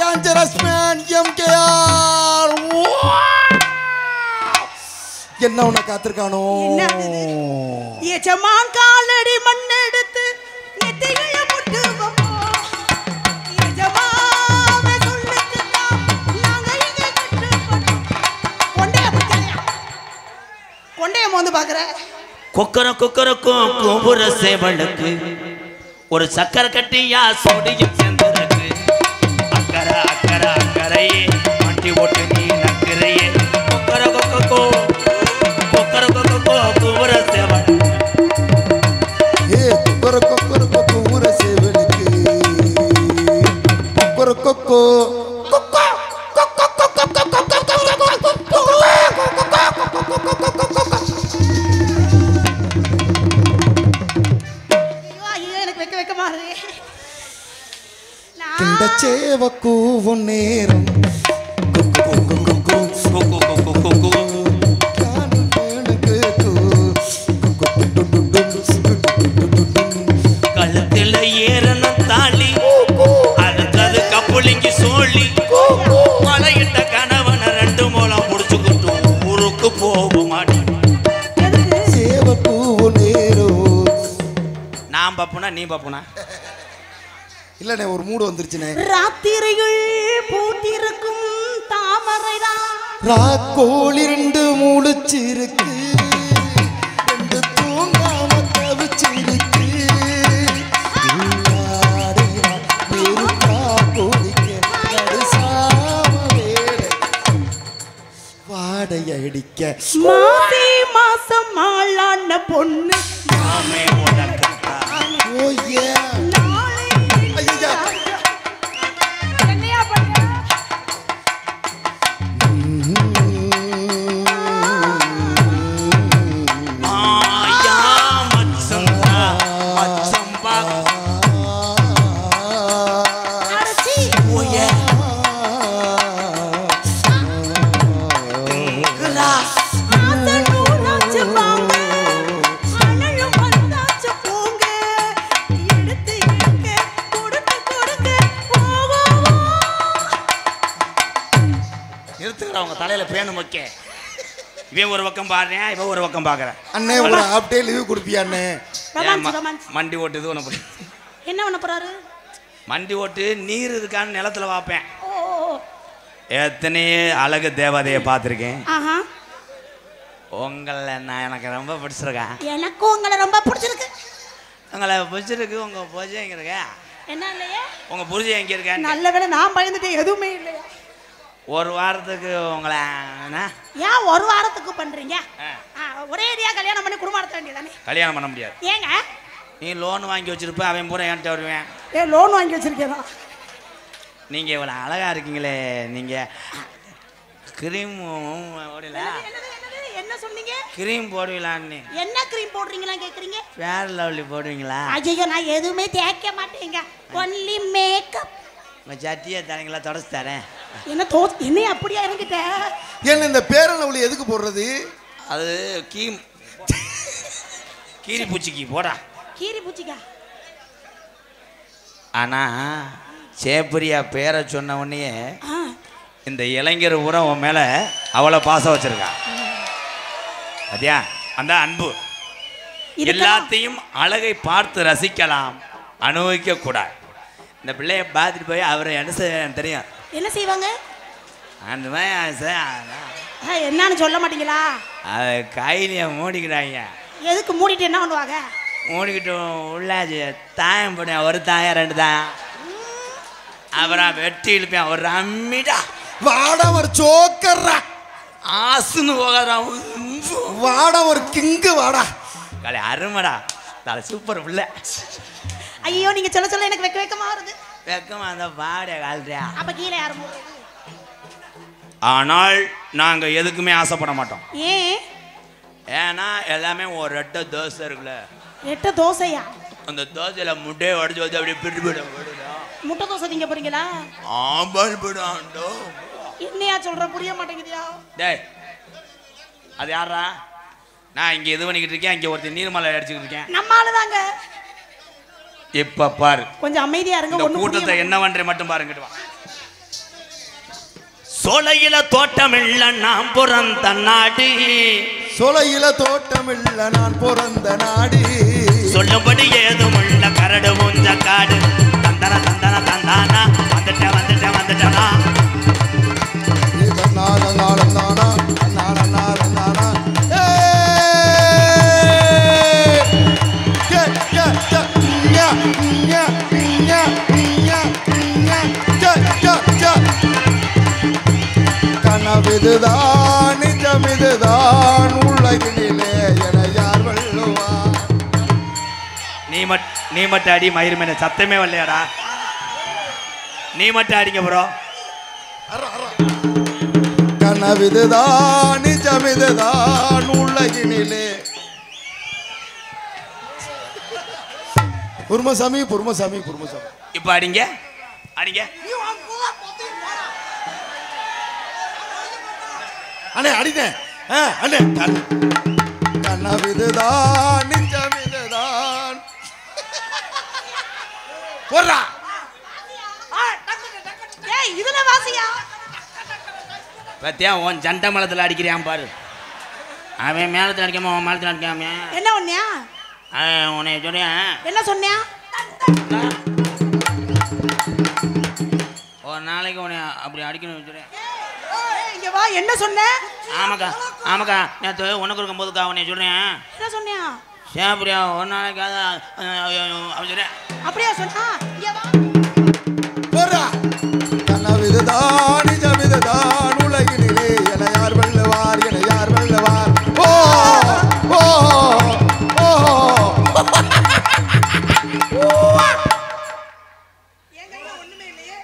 Dangerous man MKR. என்ன உன்னை காத்திருக்கானோ? எஜமான் காலடி மண் எடுத்து நெத்தியில முட்டு வைப்போம். எஜமாவே சொல்லுக்குதான் நாங்க இங்க கட்டுப்பட்டோம். கொண்டைய மோந்து பாக்குற கொக்கரக்கும் கோபுர சேவலுக்கு ஒரு சக்கரை கட்டியா சோடியும் சேர்ந்துருக்கு. அக்கறை அக்கறை அக்கறையே வண்டி ஓட்டு நீ நக்கரையே. கொக்கரக்கோ கோபுர சேவல். கோபுர சேவலுக்கு கொக்கோ சேவக்கூ நேரம் கழுத்துல ஏறன தாலி அடுத்தது கப்புளிங்கி சோழி மலையிட்ட கணவன 2 மூலம் முடிச்சுக்கிட்டு ஊருக்கு போக மாட்டேன். சேவக்கூ நேரம் நான் பாப்புனா நீ பாப்புனா இல்லனே ஒரு மூடு வந்துருச்சுனே. ராத்திரிகள் பூத்திருக்கும் தாமரைதான் ராக்கோழி 2 மூடுச்சிருக்கு 2 தூங்காம தவிச்சிருக்கு. வாடைய அடிக்க மாசி மாசம் ஆளான பொண்ணு மாமே உனக்கு தலையில பேனு மொக்க. இவன் ஒரு பக்கம் பாடுறேன், இவன் ஒரு பக்கம் பாக்குறேன். அண்ணே ஒரு ஹாஃப் டே லீவ் கொடுப்பியா அண்ணே? மண்டி ஓட்டுது உனக்கு என்ன பண்ண போறாரு? மண்டி ஓட்டு நீர் இருக்கான்னு நிலத்துல வாப்பேன். எத்தனையோ அழகு தேவதையை பார்த்துருக்கேன். உங்களை நான் எனக்கு ரொம்ப பிடிச்சிருக்கேன். எனக்கும் உங்களை ரொம்ப பிடிச்சிருக்கு. உங்களை பிடிச்சிருக்கு. உங்க பூஜை எங்க இருக்க? என்ன இல்லையே? உங்க பூஜை எங்க இருக்க? நல்ல வேளை நான் பயந்துட்டேன், எதுவுமே இல்லையா. ஒரு வாரத்துக்கு உங்களை ஏன் ஒரு வாரத்துக்கு பண்றீங்க? ஒரே ஏரியா கல்யாணம் பண்ணி குடும்பம் நடத்த வேண்டியதானே? கல்யாணம் பண்ண முடியாது. ஏங்க? நீ லோன் வாங்கி வச்சிருப்ப, அவன் பூரா என்கிட்ட வருவேன். லோன் வாங்கி வச்சிருக்கேன். நீங்க இவ்வளோ அழகா இருக்கீங்களே, நீங்க கிரீம் போடல? என்ன சொன்னீங்க? கிரீம் போடுவீங்களான்னு. என்ன கிரீம் போடுறீங்களா கேக்குறீங்க? ஃபேர் லவ்லி போடுவீங்களா? ஐயோ நான் எதுவுமே தேய்க்க மாட்டேங்க, ஒன்லி மேக்கப். உங்க சட்டியை தரீங்களா? தொடச்சு தரேன். என்ன அப்படியா இறங்கிட்ட? என்ன இந்த ஃபேர் லவ்லி எதுக்கு போடுறது? அது கீரி பூச்சிக்கு போடா. கீரி பூச்சிக்கா? ஆனா சேப்பரியா பேரை சொன்ன உடனே இந்த இளைஞர் பூரா உன் மேல அவ்வளோ பாசம் வச்சிருக்கா. அதா அந்த அன்பு. எல்லாத்தையும் அழகை பார்த்து ரசிக்கலாம், அனுபவிக்க கூடாது. இந்த பிள்ளைய பார்த்துட்டு போய் அவரை என்ன செய்ய தெரியும்? என்ன செய்வாங்க? அந்த மாதிரி என்னன்னு சொல்ல மாட்டீங்களா? அது கையிலைய மூடிக்கிறாங்க. எதுக்கு மூடிட்டு என்ன பண்ணுவாங்க? மூடிக்கிட்டு உள்ளாச்சு தாயம் போடுவேன். ஒரு தாயம் 2 தாயம். அப்புறம் வெட்டி இழுப்பேன். ஒரு அம்மிடா வாட ஒரு சோக்கர்ரா ஆசுன்னு போகாதான். வாட ஒரு கிங்கு வாடா. காலை அருமடா. தலை சூப்பர் பிள்ளை. ஐயோ நீங்க சொல்ல சொல்ல எனக்கு வெக்கமா வருது. வெக்கமா அந்த பாடைய கால்றியா? அப்ப கீழே யாரும். ஆனால் நாங்க எதுக்குமே ஆசைப்பட மாட்டோம். ஏன்? ஏன்னா எல்லாமே ஒரு 8 தோசை இருக்குல்ல. 8 தோசையா? அந்த தோசையில முட்டையை உடச்சு வச்சு அப்படியே பிட்டு பிட்டு. முட்டை தோசை திங்க போறீங்களா? ஆம்பல் பிடாண்டோ. என்னையா சொல்ற? புரிய மாட்டேங்குதியா? டேய் அது யாரா? நான் இங்க இது பண்ணிக்கிட்டு இருக்கேன், இங்க ஒருத்தர் நீர்மலை அடிச்சுக்கிட்டு இருக்கேன். நம்ம ஆளுதாங்க. இப்ப பாரு, கொஞ்சம் அமைதியா இருங்க. இந்த கூட்டத்தை என்ன பண்றே மட்டும் பாருங்க. சோலையில தோட்டமில்ல நான் பிறந்த நாடு சொலையில தோட்டமில்ல நான் பிறந்த நாடு சொல்லும்படி ஏதுமுள்ள கரடு மூஞ்ச காடு தந்தன தந்தன தந்தானா வந்துட்டேன் வந்துட்டேன் வந்துட்டேனா கனவிதுதான் நிஜமிதுதான் உலகினிலே என யார் வெல்லுவார் நீ மட்டும் அடி மயிர் மேல சத்தமே வரலையாடா நீ மட்டும் அடிங்க ப்ரோ கனவிதுதான் நிஜமிதுதான் உலகினிலே புர்மசாமி புர்மசாமி புர்மசாமி இப்ப அடிங்க அடிங்க அண்ணே அடினே அண்ணே கனவிதுதான் நிஜமிதுதான் போறா ஏய் இதுல வாசியா பத்தியா உன் சண்டை மலத்தில் அடிக்கிறியான் பாரு அவன் மேலத்தில் அடிக்காம உன் மேலத்தில் அடிக்காம என்ன ஒண்ணியா உன்னை சொல்றேன் என்ன சொன்னியா ஒரு நாளைக்கு உன்னை அப்படி அடிக்கணும் சொல்றேன் இங்க வா என்ன சொன்ன ஆமாக்கா ஆமாக்கா நேற்று உனக்கு இருக்கும்போதுக்கா உன்னை சொல்றேன் என்ன சொன்னியா சேப்பிரியா ஒரு நாளைக்கு அப்படி சொல்றேன் அப்படியே சொன்னா இங்க வா போறா கனவிதுதான் நிஜமிதுதான் உலகினிலே என யார் வெல்லுவார் என யார் வெல்லுவார் ஓ ஓ ஓ என் கையில ஒண்ணுமே இல்லையே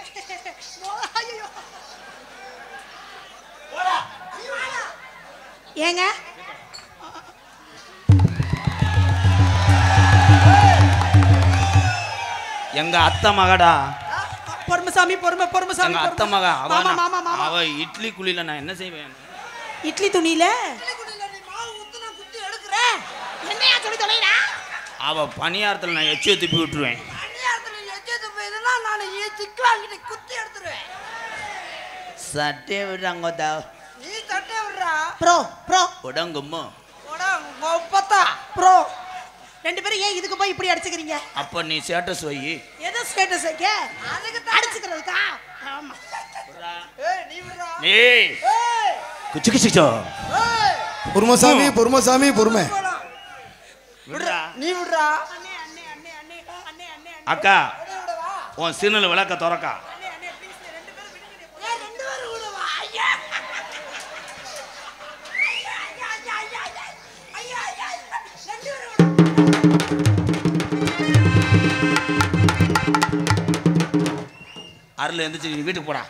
ஐயோ ஏங்க எங்க அத்தை மகடா பொறுமசாமி பொறுமசாமி எங்க அத்தை மக மாமா மாமா மாமா அவ இட்லி குழியில நான் என்ன செய்வேன் இட்லி துணியில என்னையா சொல்லி தொலைறா அவ பணியாரத்தில் நான் எச்சியை துப்பி விட்டுருவேன் சட்டே விடுறாங்க ப்ரோ ப்ரோ உடங்குமோ ப்ரோ ரெண்டு பேரும் ஏன் இதுக்கு போய் இப்படி அடிச்சுக்கிறீங்க அப்ப நீ ஸ்டேட்டஸ் வை எது ஸ்டேட்டஸ் வைக்க அதுக்கு அடிச்சுக்கிறதுக்கா ஆமா ஏய் குச்சி குச்சிச்சோ புர்மசாமி புர்மசாமி புர்மே விடுடா நீ விடுறா அண்ணே அண்ணே அண்ணே அண்ணே அண்ணே அண்ணே அக்கா உன் சின்னல விளக்க திறக்கா அண்ணே அண்ணே ப்ளீஸ் ரெண்டு பேரும் விடுங்க ரெண்டு பேரும் விடுவா ஐயா ஐயா ஐயா ஐயா ஐயா ரெண்டு பேரும் அருள் எந்திரிச்சு நீ வீட்டுக்கு போடா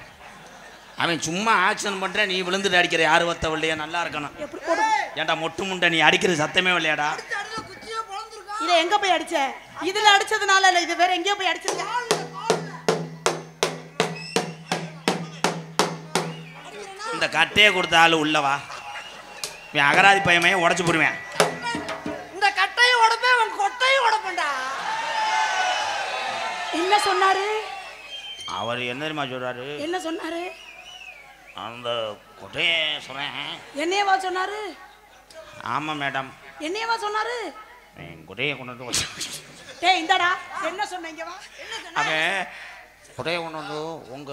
அவன் சும்மா ஆக்ஷன் பண்ற நீ விழுந்துட்டு அடிக்கிற யாரு வத்த இல்லையா நல்லா இருக்கணும் எப்படி போடு ஏன்டா மொட்டு முண்டை நீ அடிக்கிறது சத்தமே இல்லையாடா இத எங்க போய் அடிச்ச இதுல அடிச்சதுனால இல்ல இது வேற எங்கேயோ போய் அடிச்சிருக்க இந்த கட்டையை கொடுத்த ஆளு உள்ளவா நீ அகராதி பையமையை உடச்சு போடுவேன் இந்த கட்டையும் உடைப்பேன் உன் கொட்டையும் உடைப்பேன்டா என்ன சொன்னாரு அவர் என்ன தெரியுமா சொல்றாரு என்ன சொன்னாரு அந்த கொட்டையை சொன்னேன் என்னையவா சொன்னாரு ஆமா மேடம் என்னையவா சொன்னாரு என் கொட்டையை கொண்டு வந்து வச்சு டேய் இந்தடா என்ன சொன்னீங்க வா என்ன சொன்ன அவன் கொட்டையை கொண்டு வந்து உங்க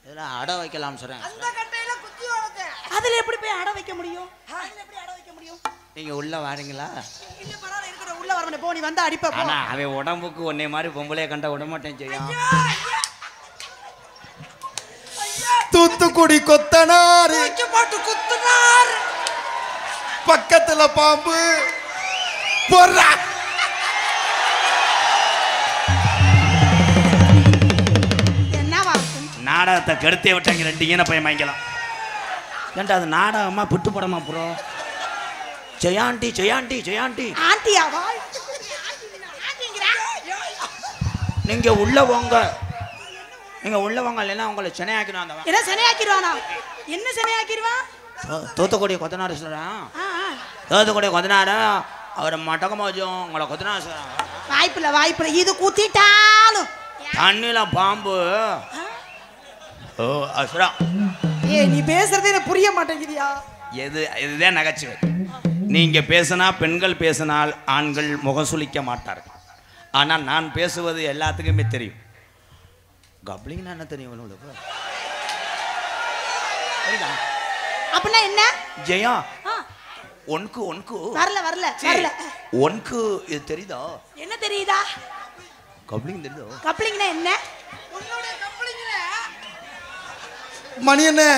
இதெல்லாம் அடை வைக்கலாம் சொல்றேன் அந்த கட்டையில குத்தி ஓடுது அதுல எப்படி போய் அடை வைக்க முடியும் அதுல எப்படி அடை வைக்க முடியும் நீங்க உள்ள வாரீங்களா இல்ல பரவாயில்லை இருக்கற உள்ள வரணும் போ நீ வந்து அடிப்ப போ ஆனா அவன் உடம்புக்கு ஒன்னே மாதிரி பொம்பளைய கண்டா விட மாட்டேன் செய்யும் தூத்துக்குடி கொத்தனாரு போட்டு குத்துனார் பக்கத்துல பாம்பு போறா என்னவா நாடகத்தை கெடுத்தே விட்டாங்க ரெண்டு ஈன பையன் வாங்கிக்கலாம் ஏன்டா அது நாடகமா பிட்டு படமா ப்ரோ ஜெயாண்டி ஜெயாண்டி ஜெயாண்டி ஆண்டியாவா நீங்க உள்ள போங்க நீங்க உள்ள வாங்க இல்லைன்னா உங்களை சென்னையாக்கிடும் அந்த என்ன சனையாக்கிடுவானா என்ன சனையாக்கிடுவான் தூத்துக்குடி கொத்தனார் சொல்றான் தூத்துக்குடி கொத்தனார் அவர் மட்டக்கமா வச்சோம் உங்களை கொத்தனார் சொல்றாங்க வாய்ப்பில்ல வாய்ப்பில்ல இது குத்திட்டாலும் தண்ணியில பாம்பு ஓ அசுரா ஏய் நீ பேசுறதே எனக்கு புரிய மாட்டேங்குதியா? இதுதான் நகைச்சுவை. நீங்க பேசினா பெண்கள் பேசினால் ஆண்கள் முகம் சுளிக்க மாட்டார்கள். ஆனால் நான் பேசுவது எல்லாத்துக்குமே தெரியும். கப்ளிங்னா என்ன தெரியும் உங்களுக்கு? அப்படின்னா என்ன? ஜெயா ஒன்க்கு ஒன்க்கு வரல வரல வரல. ஒன்க்கு இது தெரியுதா? என்ன தெரியுதா? கப்ளிங் தெரியுதோ? கப்ளிங்னா என்ன? உன்னோட கப்ளிங்ல மணியண்ணே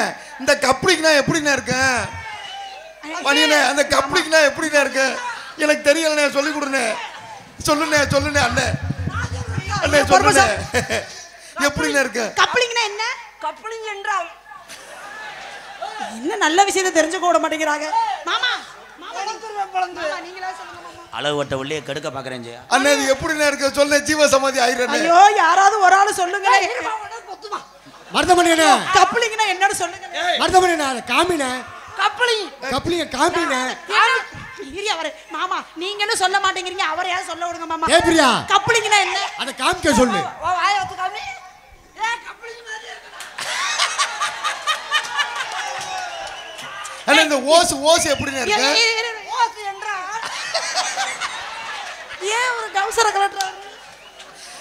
இந்த கப்ளிங்னா எப்படிண்ணே இருக்கு? மணியண்ணே அந்த கப்ளிங்னா எப்படிண்ணே இருக்கு? எனக்கு தெரியலண்ணே, சொல்லி கொடுண்ணே. சொல்லுண்ணே சொல்லுண்ணே அண்ணே. அண்ணே சொல்லுண்ணே எப்படிண்ணே இருக்கு? கப்ளிங்னா என்ன? கப்ளிங் என்றால் என்ன நல்ல விஷயத்தை தெரிஞ்சுக்க விட மாட்டேங்கிறாங்க. மாமா அளவுட்ட உள்ளே கெடுக்க பாக்குறேன் ஜெயா. அண்ணே இது எப்படிண்ணே இருக்கு? சொல்ல ஜீவ சமாதி ஆயிரண்ணே. ஐயோ யாராவது ஒரு ஆளு சொல்லுங்க. மருதமணியண்ணே கப்ளிங்னா என்னன்னு சொல்லுங்க. மருதமணியண்ணே காமினே கப்ளிங் கப்ளிங்க காமினே இரியா வர மாமா நீங்க என்ன சொல்ல மாட்டேங்கிறீங்க, அவரை யார் சொல்ல விடுங்க மாமா. ஏய் பிரியா கப்ளிங்னா என்ன? அத காமிக்க சொல்லு. ஓ வாய வச்சு காமி. ஏ கப்ளிங் மாதிரி இருக்கு. அண்ணே இந்த ஓஸ் எப்படிண்ணே இருக்கு? ஓஸ் என்றா ஏன் ஒரு கவுசர கலட்றாரு?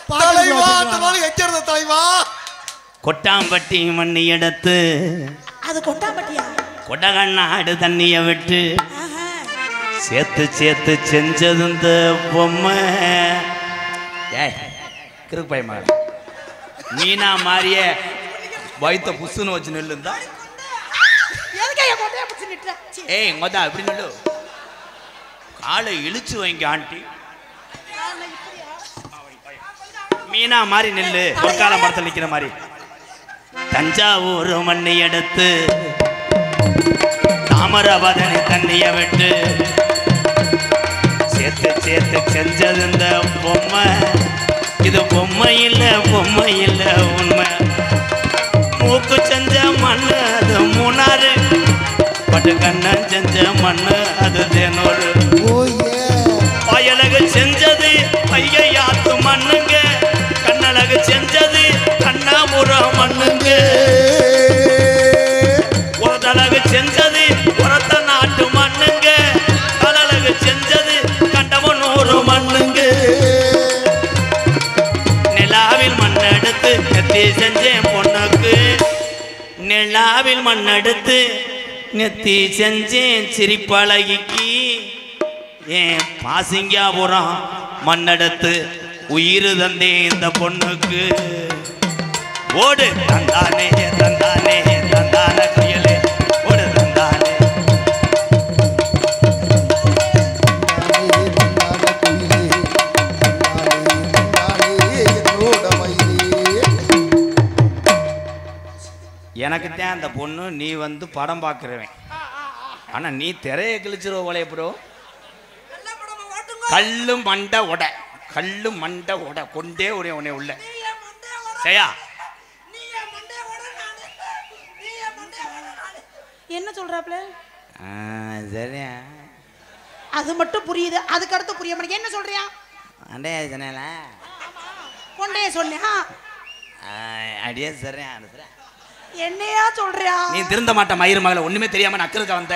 தலைவா தனால எச்சறத தலைவா. கொட்டாம்பட்டி மண்ணி எடுத்து அது கொட்டாம்பட்டியா? கொடகண்ணாடு தண்ணிய விட்டு ஆஹா. சேர்த்து சேர்த்து செஞ்சது இந்த பொம்மை. ஏய் கிறுக்கு பையமா மீனா மாறிய வயிற்ற புசுன்னு வச்சு நெல்லுந்தா. எதுக்கு என் கொட்டைய பிடிச்சு நிட்ற? சீ. ஏய் மொதா இப்படி நெல்லு. காலை இழுச்சு வைங்க ஆண்டி. மீனா மாதிரி நெல்லு பொற்கால மரத்தில் நிற்கிற மாதிரி. தஞ்சாவூர் மண்ணை எடுத்து தாமரபரணி தண்ணிய விட்டு சேர்த்து சேர்த்து செஞ்சது இந்த பொம்மை. இது பொம்மை இல்லை உண்மை. மூக்கு செஞ்ச மண்ணு அது மூணாறு, பட்டு கண்ணன் செஞ்ச மண்ணு அது தேனூர். பயலகு செஞ்சது பையாத்து மண்ணுங்க, கண்ணழகு செஞ்சது கண்ணாபுரம் மண்ணுங்க, உரத்தழகு செஞ்சது உரத்த நாட்டு மண்ணுங்க, கலழகு செஞ்சது கண்டமனூர் மண்ணுங்க. நிலாவில் மண்ணெடுத்து நெத்தி செஞ்சேன் பொண்ணுக்கு, நிலாவில் மண்ணெடுத்து நெத்தி செஞ்சேன் சிரிப்பழகிக்கு. ஏன் பாசிங்காபுரம் மண்ணெடுத்து உயிர் தந்தே இந்த பொண்ணுக்கு. ஓடு தந்தானே தந்தானே தந்தான கையிலே ஓடு தந்தானே. எனக்கு தான் அந்த பொண்ணு, நீ வந்து படம் பார்க்குறவன். ஆனா நீ திரையை கிழிச்சிருவ போலே ப்ரோ. கல்லு மண்டை உடை, கல்லு மண்டை உடை கொண்டே உடனே உள்ள சரியா? என்ன சொல்றாப்ல? சரியா அது மட்டும் புரியுது, அதுக்கு அடுத்து புரிய மாட்டேங்க. என்ன சொல்றியா? அண்டே சொன்னேல கொண்டே சொன்னியா? அடியே சரியா. என்னையா சொல்றியா? நீ திருந்த மாட்ட மயிறு மகளை, ஒண்ணுமே தெரியாம நக்கலுக்க வந்த.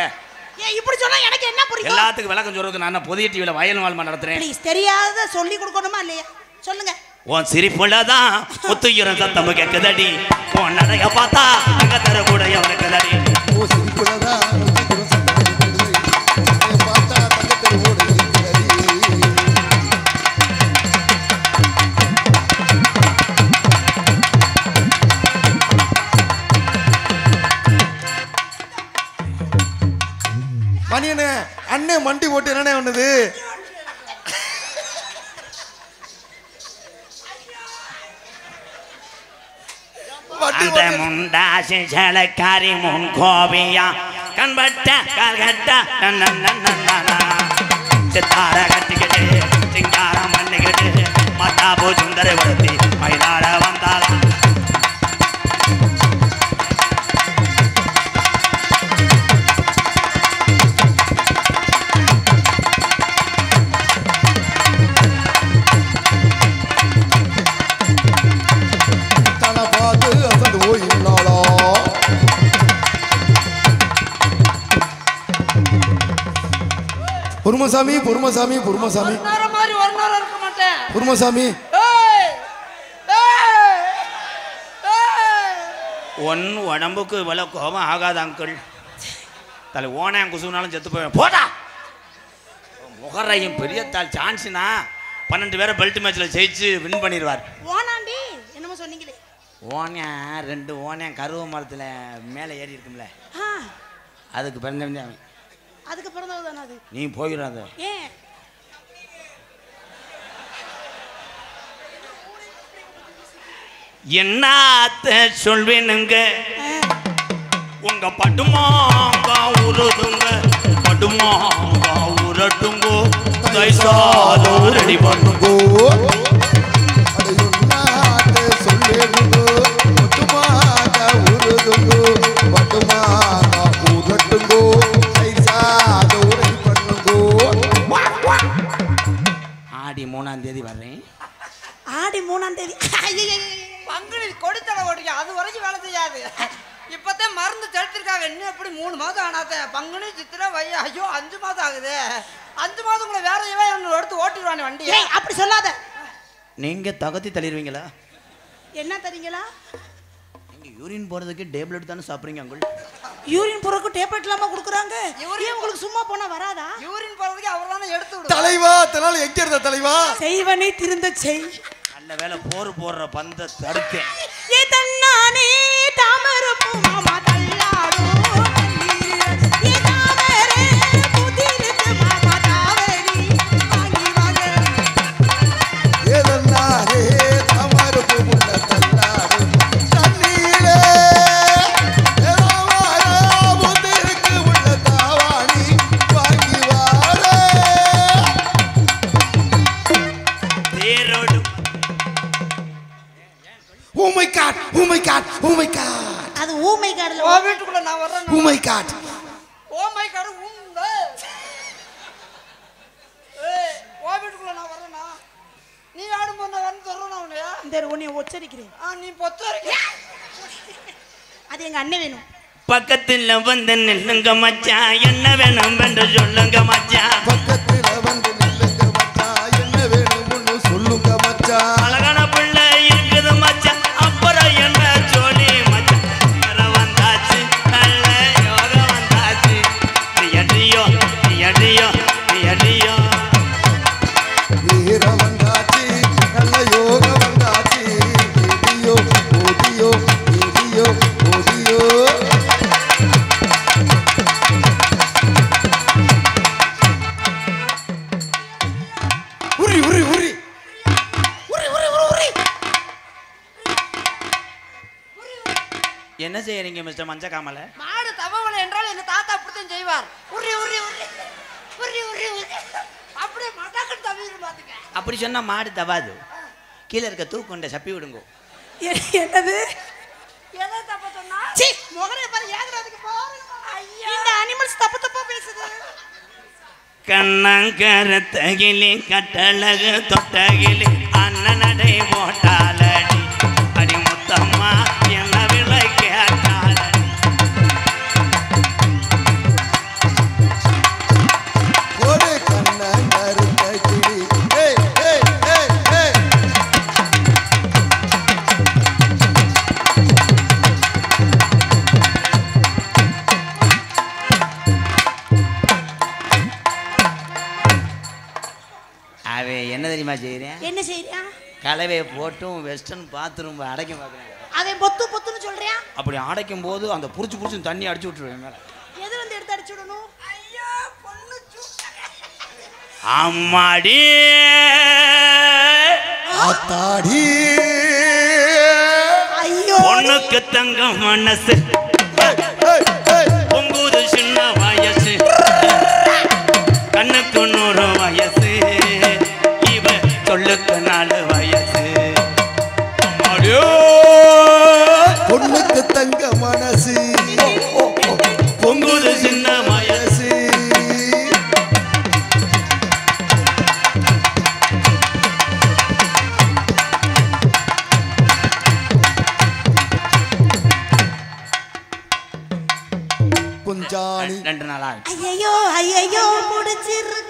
ஏன் இப்படி சொன்னா எனக்கு என்ன புரியும்? எல்லாத்துக்கும் விளக்கம் சொல்றதுக்கு நான் புதிய டிவில வயல் வாழ்மா நடத்துறேன். ப்ளீஸ் தெரியாத சொல்லி கொடுக்கணுமா இல்லையா? சொல்லுங்க. உன் சிரிப்புள்ளதான் முத்துயுரம் சத்தம் கேக்குதடி, உன் நடைய பார்த்தா அங்க தர கூட எவனுக்குதடி. மணியண்ணே அண்ணே மண்டி போட்டு என்னண்ணே ஒண்ணுது? அந்த முண்டாசி சலக்காரி முன் கோபியா கண்பட்ட கல்கட்ட சித்தார கட்டிக்கிட்டு சிங்காரம் பண்ணிக்கிட்டு மத்தாபு சுந்தர படுத்தி மயிலாட வந்தாளா. தன பார்த்து அசந்து போயிருந்தாளா. பொறுமசாமி பொறுமசாமி பொறுமசாமி மாதிரி ஒரு நேரம் இருக்க மாட்டேன் பொறுமசாமி ஒன் உடம்புக்கு இவ்வளவு கோபம் ஆகாது அங்கிள் தலை ஓனே குசுனாலும் செத்து போய் போடா முகரையும் பெரிய தாள் சான்ஸ்னா 12 பேரை பெல்ட் மேட்ச்ல ஜெயிச்சு வின் பண்ணிடுவார் ஓனாண்டி என்னமோ சொன்னீங்களே ஓனே 2 ஓனே கருவ மரத்துல மேலே ஏறி இருக்கும்ல அதுக்கு பிறந்தவன் அவன் அதுக்கு பிறந்தது தானே அது நீ போயிடாத ஏன் என்னத்த சொல்வேனுங்க உங்க படுமாங்க உருதுங்க படுமாங்க உரட்டுங்கோ தைசாதோ ரெடி பண்ணுங்கோ சொல்லேனுங்கோ படுமாங்க உருதுங்கோ படுமாங்க உரட்டுங்கோ தைசாதோ ரெடி பண்ணுங்கோ ஆடி 3ஆம் தேதி வர்றேன் ஆடி 3ஆம் தேதி பங்குனி கொடித்தலை ஓடிக்க அது வரைக்கும் வேலை செய்யாது இப்பதான் மருந்து தெளிச்சிருக்காங்க இன்னும் எப்படி 3 மாதம் ஆனாத பங்குனி சித்திரை ஐயோ 5 மாதம் ஆகுது 5 மாதம் கூட வேற எவன் எடுத்து ஓட்டிடுவானே வண்டி அப்படி சொல்லாத நீங்க தகத்தி தள்ளிடுவீங்களா என்ன தரீங்களா நீங்க யூரின் போறதுக்கு டேப்லெட் தானே சாப்பிடுறீங்க அங்குள் யூரின் போறதுக்கு டேப்லெட் இல்லாம கொடுக்குறாங்க உங்களுக்கு சும்மா போனா வராதா யூரின் போறதுக்கு அவர் தானே எடுத்து விடுவார் தலைவா தனால எங்க இருந்த தலைவா செய்வனை திருந்த செய் நல்ல வேலை போடுற பந்த தடுத்தேன் ஏ தன்னானே தாமரப்பூ மாமா தள்ளாடும் ஏ தாமரே புதிருக்கு மாமா தாவரி வாங்கி வாங்க ஏதன்னாரே தாமரப்பூ முள்ள தள்ளாடும் தண்ணீரே ஏதாவாரா புதிருக்கு உள்ள தாவாணி வாங்கி வாரே தேரோடு Oh my god! Oh my god! Oh my god! அது ஊமை காடல ஓ வீட்டுக்குள்ள நான் வர்றேன் Oh my god! Oh my god ஏய் ஓ வீட்டுக்குள்ள நான் வர்றேனா நீ ஆடும்போது நான் வந்து தர்றேனா உன்னையா இந்த உன்னை உச்சரிக்கிறேன் நீ பொத்தரிக்க அது எங்க அண்ணன் வேணும் பக்கத்துல வந்து நில்லுங்க மச்சான் என்ன வேணும் என்று சொல்லுங்க மச்சான் பக்கத்துல வந்து நில்லுங்க மச்சான் என்ன வேணும்னு சொல்லுங்க மச்சான் அழகான பிள்ளை இருக்குது மச்சான் அப்புறம் என்ன சொல்லி மச்சான் வேற வந்தாச்சு நல்ல யோகம் வந்தாச்சு அடியோ அடியோ அடியோ வீர வந்தாச்சு நல்ல யோகம் வந்தாச்சு ஓடியோ ஓடியோ ஓடியோ ஓடியோ உரி உரி உரி என்ன செய்யறீங்க மிஸ்டர் மஞ்ச காமல மாடு தவவலை என்றால் எங்க தாத்தா அப்படித்தான் செய்வார் உரி உரி உரி உரி உரி உரி அப்படியே மடக்கன் தவிர பாத்துக்க அப்படி சொன்னா மாடு தவாது கீழே இருக்க தூக்கொண்ட சப்பி விடுங்கோ என்னது எதை தப்ப சொன்னா சீ முகரே பாரு ஏதுறதுக்கு பாரு ஐயா இந்த அனிமல்ஸ் தப்பு தப்பா பேசுது கண்ணங்கரத்தகிலி கட்டழகு தொட்டகிலி அண்ணனடை போட்டாலடி அடி முத்தம்மா என்ன விலை கேட்டாலடி ஒரு கண்ணன் கருத்த கிளி ஏய் ஏய் ஏய் ஏய் அவ என்ன தெரியுமா செய்யறேன் என்ன செய்றியா கலவையை போட்டும் வெஸ்டர்ன் பாத்ரூம் அடைக்க பார்க்குறேன் அவன் பொத்து பொத்துன்னு சொல்றியா அப்படி அடைக்கும் போது அந்த புடிச்சு தண்ணி அடிச்சு விட்டுருவேன் மேல எது வந்து எடுத்து அடிச்சு விடணும் ஐயா பொண்ணு அம்மாடி ஆத்தாடி ஐயோ பொண்ணுக்கு தங்க மனசு ஏய் ஏய் ஏய் பொங்குது சின்ன வயசு கண்ணுக்கு 100 வயசு இவ சொல்லுக்கு 4 வயசு அம்மாடியோ பொண்ணுக்கு தங்க மனசு பொங்குது சின்ன வயசு குஞ்சாணி 2 நாளா ஐயோ ஐயோ முடிச்சிருக்கு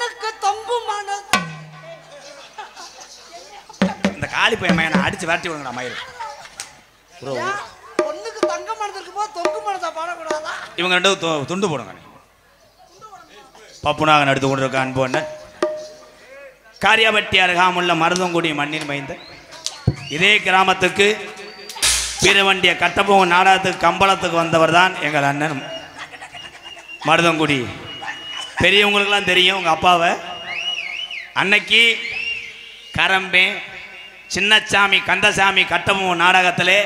பொண்ணுக்கு தொங்கும் மனசு. இந்த காளி பையன் என்ன அடிச்சு விரட்டி விடுங்கடா மயிறு. ஏன்? பொண்ணுக்கு தங்க மனசு இருக்கும்போது தொங்கு மனசா பாடக்கூடாதா? இவங்க ரெண்டு துண்டு போடுங்க. பப்புனாக நடத்து கொண்டிருக்க அன்பு அண்ணன் காரியாபட்டி அருகாமுள்ள மருதங்குடி மண்ணின் மைந்த இதே கிராமத்துக்கு வீரவண்டிய கட்டபொம்மன் நாடகத்துக்கு கம்பளத்துக்கு வந்தவர் தான் எங்கள் அண்ணன் மருதங்குடி. பெரியவங்களுக்கெல்லாம் தெரியும் உங்கள் அப்பாவை. அன்னைக்கு கரம்பே சின்னசாமி கந்தசாமி கட்டபொம்மன் நாடகத்திலே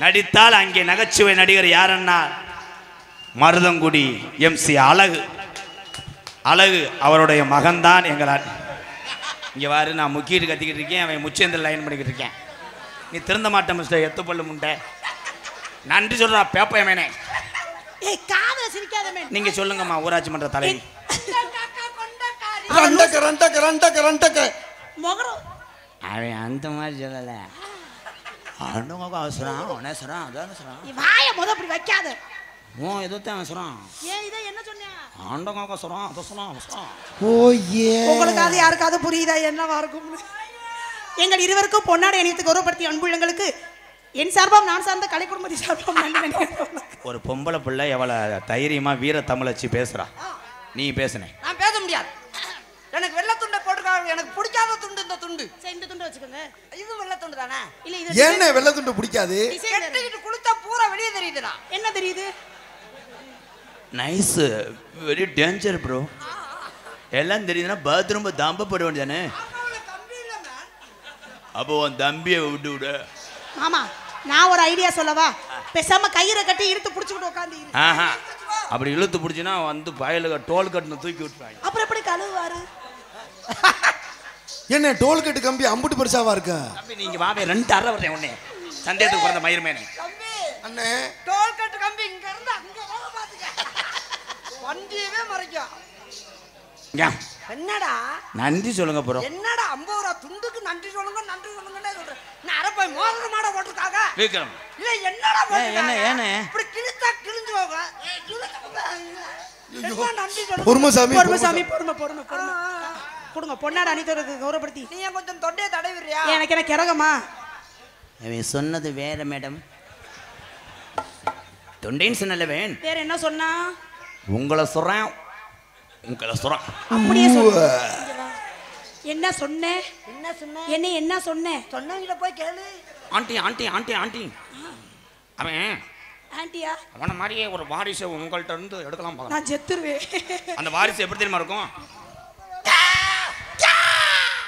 நடித்தால் அங்கே நகைச்சுவை நடிகர் யாருன்னா மருதங்குடி MC அழகு அவருடைய மகன்தான் எங்கள் இங்கே வாரு. நான் முக்கிட்டு கத்திக்கிட்டு இருக்கேன், அவன் முச்சேந்தில் லைன் பண்ணிக்கிட்டு இருக்கேன். நீ திருந்த மாட்டேன் மிஸ்டர் எத்துப்பள்ளு முண்டை. நன்றி சொல்றா பேப்பையமேனே. ஏய் காதுல சிரிக்காதமே. நீங்க சொல்லுங்கம்மா ஊராட்சி மன்ற தலைவி. அவன் அந்த மாதிரி சொல்லல. அவசரம் அவசரம் அதான் சொல்றான். வாய முத அப்படி வைக்காத. எதுத்தான் அவசரம். ஏன் இதை என்ன சொன்னியா? ஆண்டவங்க சொல்றான் அதை சொல்றான் அவசரம். உங்களுக்காவது யாருக்காவது புரியுதா என்னவா இருக்கும்? எங்கள் இருவருக்கும் பொன்னாடை அணிவித்து கௌரவப்படுத்திய அன்புள்ளங்களுக்கு என் சார்பாம் நான் சார்ந்த கலை குடும்பத்தை சார்பாம் ஒரு பொம்பளை பிள்ளை எவ்வளவு தைரியமா வீர தமிழச்சி பேசுறா. நீ பேசுனேன். நான் பேச முடியாது. எனக்கு வெள்ளை துண்டை போட்டுருக்காங்க. எனக்கு பிடிக்காத துண்டு இந்த துண்டு. இந்த துண்டு வச்சுக்கோங்க. இது வெள்ளை துண்டு தானே? இல்ல இது என்ன வெள்ளை துண்டு பிடிக்காது? கட்டிக்கிட்டு குளிச்சா பூரா வெளியே தெரியுதுடா. என்ன தெரியுது? Nice very danger bro. எல்லாம் தெரியுதுன்னா பாத்ரூம் தம்ப போட வேண்டியதானே. அப்போ உன் தம்பியை விட்டு விட. ஆமா நான் ஒரு ஐடியா சொல்லவா? பேசாம கயிறை கட்டி இழுத்து புடிச்சுக்கிட்டு உட்காந்து. அப்படி இழுத்து பிடிச்சினா வந்து பயலுக டோல் கட்டுன்னு தூக்கி விட்டுறாங்க. அப்புறம் எப்படி கழுவுவாரு? என்ன டோல் கட்டு கம்பி அம்புட்டு பெருசாவா இருக்கு? தம்பி நீங்க வாவே 2 அரை வரேன் உடனே சந்தேகத்துக்கு பிறந்த மயிர்மேனே. தம்பி அண்ணே டோல் கட்டு கம்பி இங்க இருந்து அங்க வர பாத்துக்க. வண்டியவே மறைக்கும். என்னடா நன்றி சொல்லுங்க ப்ரோ. என்னடா 50 ரூபா துண்டுக்கு நன்றி சொல்லுங்கன்னே சொல்றேன். நான் அரை போய் மோதிர மாட போட்டுருக்காங்க. விக்ரம் இல்ல என்னடா என்ன ஏனே இப்படி கிழிச்சா கிழிஞ்சு போக. நன்றி சொல்லுங்க. பொறுமசாமி பொறுமை கொடுங்க பொன்னாடை அணித்தவருக்கு கௌரவப்படுத்தி. நீ கொஞ்சம் தொண்டையை தடவிடுறியா? எனக்கு என்ன கிறகமா? அவன் சொன்னது வேற மேடம். தொண்டைன்னு சொன்னல வேன். வேற என்ன சொன்னா? உங்களை சொல்றேன். அப்படியே சொல்ல. என்ன சொன்னேன்? என்ன சொன்னேன்? சொன்னவங்கள போய் கேளு. ஆண்டி அவன் ஆண்டியா அவன மாதிரியே ஒரு வாரிசை உங்கள்கிட்ட இருந்து எடுக்கலாம் பார்க்கலாம். நான் செத்துருவேன். அந்த வாரிசு எப்படி தெரியுமா இருக்கும்?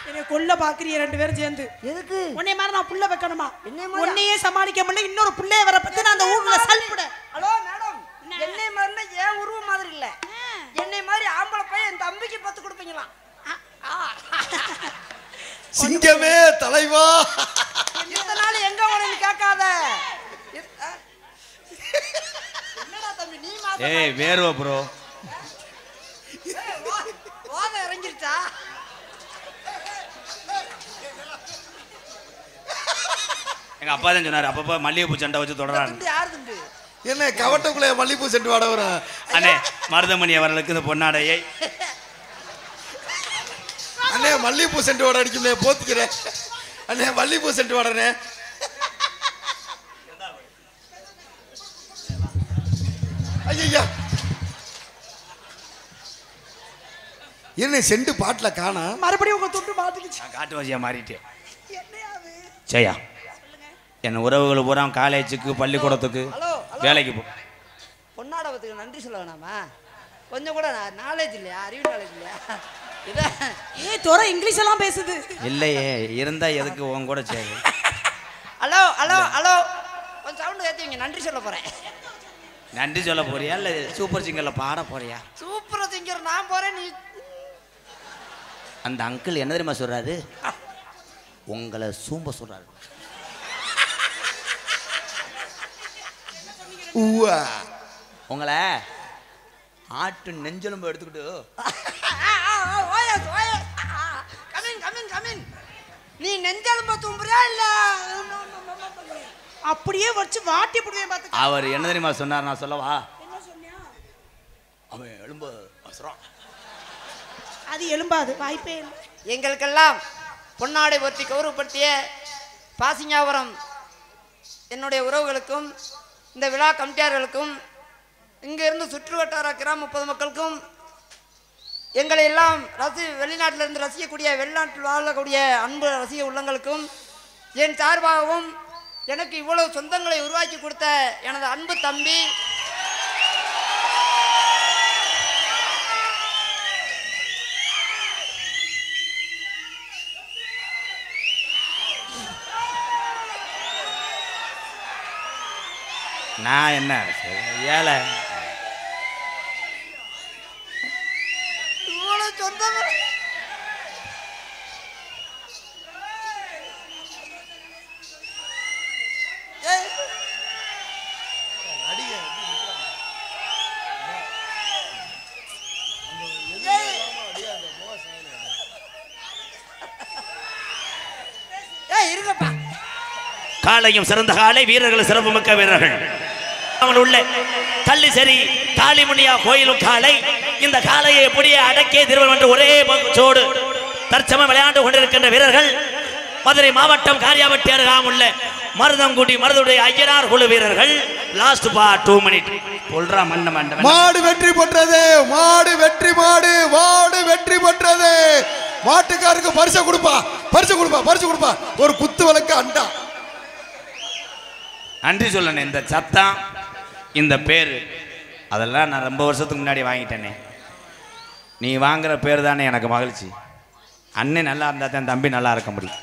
என்னை கொல்ல பாக்குறீங்க 2 பேரும் சேர்ந்து. எதுக்கு? உன்னை மாதிரி நான் புள்ள வைக்கணுமா? என்னை மாதிரி உன்னையே சமாளிக்க முடியல. இன்னொரு புள்ளைய வர பத்தி நான் அந்த ஊர்ல சல்புட. ஹலோ மேடம், என்னை மாதிரினா ஏன் உருவம் மாதிரி இல்ல. என்னை மாதிரி ஆம்பளை பையன் என் தம்பிக்கு பத்து கொடுப்பீங்களா? சிங்கமே தலைவா. இதனால எங்க ஓடுன்னு கேட்காத. என்னடா தம்பி நீ மாதிரி? ஏய் வேர்வை ப்ரோ. ஓத இறங்கிருச்சா? எங்க அப்பா தான் சொன்னாரு அப்பப்ப மல்லிகைப்பூ சண்டை வச்சு தொடரான்னு. யாரு துண்டு? என்ன கவட்டக்குள்ள மல்லிப்பூ சென்று வாட வர அண்ணே மருதமணி அவர்களுக்கு இந்த பொன்னாடையை. அண்ணே மல்லிப்பூ சென்று வாட அடிக்குமே போத்திக்கிறேன். அண்ணே மல்லிப்பூ சென்று வாடனே. ஐயா என்ன செண்டு பாட்டுல காணா? மறுபடியும் உங்க துண்டு மாட்டிக்கிச்சு. நான் காட்டுவாசியா மாறிட்டேன். சரியா என் உறவுகள் பூரா காலேஜுக்கு பள்ளிக்கூடத்துக்கு வேலைக்கு போ. பொன்னாடவத்துக்கு நன்றி சொல்ல வேணாமா? கொஞ்சம் கூட நாலேஜ் இல்லையா? அறிவு நாலேஜ் இல்லையா? ஏய் தோற இங்கிலீஷ் எல்லாம் பேசுது. இல்லையே இருந்தா எதுக்கு உன் கூட சேரு. ஹலோ கொஞ்சம் சவுண்ட் ஏத்துவீங்க. நன்றி சொல்ல போறேன். நன்றி சொல்ல போறியா இல்ல சூப்பர் சிங்கர்ல பாட போறியா? சூப்பர் சிங்கர் நான் போறேன். நீ அந்த அங்கிள் என்ன தெரியுமா சொல்றாரு? உங்களை சூம்ப சொல்றாரு. உங்களை ஆட்டு நெஞ்செலும்பு எடுத்துக்கிட்டு நீ நெஞ்செலும்ப தூம்புறியா இல்ல அப்படியே வச்சு வாட்டி போடுவேன் பாத்து. அவர் என்ன தெரியுமா சொன்னார்? நான் சொல்லவா? அவன் எலும்பு அசரம். அது எலும்பாது வாய்ப்பே இல்லை. எங்களுக்கெல்லாம் பொன்னாடை போற்றி கௌரவப்படுத்திய பாசிங்காபுரம் என்னுடைய உறவுகளுக்கும் இந்த விழா கமிட்டியார்களுக்கும் இங்கிருந்து சுற்று வட்டார கிராம பொதுமக்களுக்கும் எங்களை எல்லாம் வெளிநாட்டிலிருந்து ரசிக்கக்கூடிய வெளிநாட்டில் வாழக்கூடிய அன்பு ரசிக உள்ளங்களுக்கும் என் சார்பாகவும் எனக்கு இவ்வளவு சொந்தங்களை உருவாக்கி கொடுத்த எனது அன்பு தம்பி நான் என்ன ஏழை இவ்வளவு சொந்தங்கள் இருங்கப்பா. காலையும் சிறந்த காலை, வீரர்கள் சிறப்பு மிக்க வீரர்கள் உள்ள தள்ளி சரி காளிமுனியா கோயிலும் காலை. இந்த காலையை எப்படியே அடக்கிய திருவள்ளுவர் என்று ஒரே பங்கோடு தற்சமயம் விளையாண்டு கொண்டிருக்கின்ற வீரர்கள் மதுரை மாவட்டம் காரியாபட்டி அருகாமுள்ள மருதங்குடி மருதுடைய ஐயனார் குழு வீரர்கள். லாஸ்ட் பார் 2 மினிட் சொல்றா மண்ண மண்ட மாடு வெற்றி பெற்றது, மாடு வெற்றி, மாடு வெற்றி பெற்றது. மாட்டுக்காருக்கு பரிசு கொடுப்பா, பரிசு கொடுப்பா, பரிசு கொடுப்பா. ஒரு குத்து விளக்கு அண்டா. நன்றி சொல்லணும். இந்த சத்தம், இந்த பேர், அதெல்லாம் நான் ரொம்ப வருஷத்துக்கு முன்னாடி வாங்கிட்டேனே. நீ வாங்குற பேர் தானே எனக்கு மகிழ்ச்சி. அண்ணன் நல்லா இருந்தா தான் தம்பி நல்லா இருக்க முடியும்.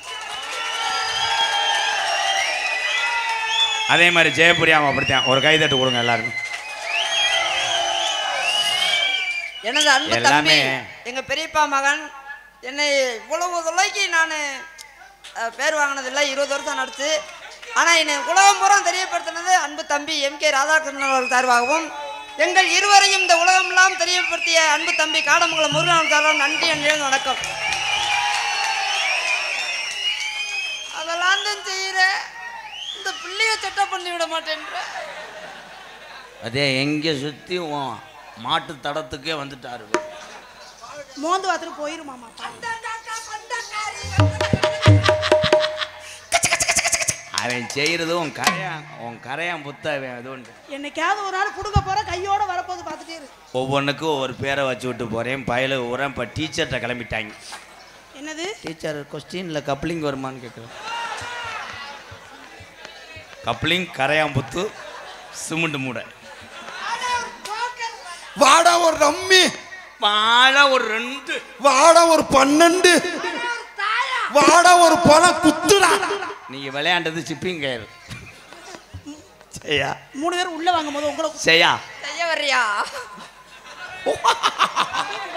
அதே மாதிரி ஜெயபுரியாம அப்படித்தான். ஒரு கைதட்டு கொடுங்க எல்லாருக்கும். எனது அன்பு தம்பி எங்க பெரியப்பா மகன் என்னை இவ்வளவு தொலைக்கு நான் பேர் வாங்கினதில்லை. 20 வருஷம் நடிச்சு. ஆனால் என்னை உலகம் பூரா தெரியப்படுத்தினது அன்பு தம்பி MK ராதாகிருஷ்ணன் அவர்கள் சார்பாகவும் எங்கள் இருவரையும் இந்த உலகமெல்லாம் தெரியப்படுத்திய அன்பு தம்பி காடமங்கலம் முருகன் சார்பாக நன்றி என்று வணக்கம். அதெல்லாம் தான் செய்கிற இந்த பிள்ளைய செட்டப் பண்ணி விட மாட்டேன்ற. அதே எங்கே சுற்றி மாட்டு தடத்துக்கே வந்துட்டாரு. மோந்து வாத்துட்டு போயிருமாமா. அவன் செய்யறதும் உன் கரையான் புத்தவன் அது ஒன்று. என்னைக்காவது ஒரு நாள் கொடுக்க போற கையோட வரப்போது பார்த்துட்டே இரு. ஒவ்வொன்றுக்கும் ஒவ்வொரு பேரை வச்சு விட்டு போறேன். பயல உரம் இப்போ டீச்சர்கிட்ட கிளம்பிட்டாங்க. என்னது டீச்சர் கொஸ்டின்ல கப்ளிங் வருமானு கேட்குறேன். கப்ளிங் கரையாம்புத்து சிமெண்ட் மூடை வாடா ஒரு ரம்மி, வாடா ஒரு 2, வாடா ஒரு 12, வாடா ஒரு பணம் குத்துடா. நீங்க விளையாண்டது சிப்பிங் கயிறு. செய்யா 3 பேர் உள்ள வாங்கும் போது உங்களுக்கு செய்யா செய்ய வர்றியா?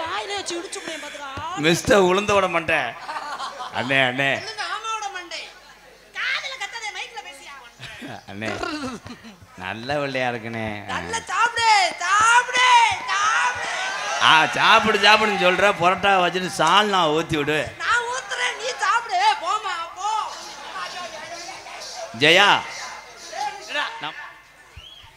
வாயிலே வச்சு இடிச்சு போய் பாத்துடா. மிஸ்டர் உளுந்த விட மாட்டேன். அண்ணே அண்ணே ஆமாவோட மண்டை காதுல கத்தாதே, மைக்ல பேசியா. அண்ணே நல்ல வெள்ளையா இருக்குனே. நல்ல சாப்பிடு சாப்பிடு சாப்பிடு. சாப்பிடு சாப்பிடுன்னு சொல்ற. பரோட்டா வச்சுட்டு சால்னா ஊற்றி விடு. நான் ஊத்துறேன், நீ சாப்பிடு. போமா போ. ஜெயா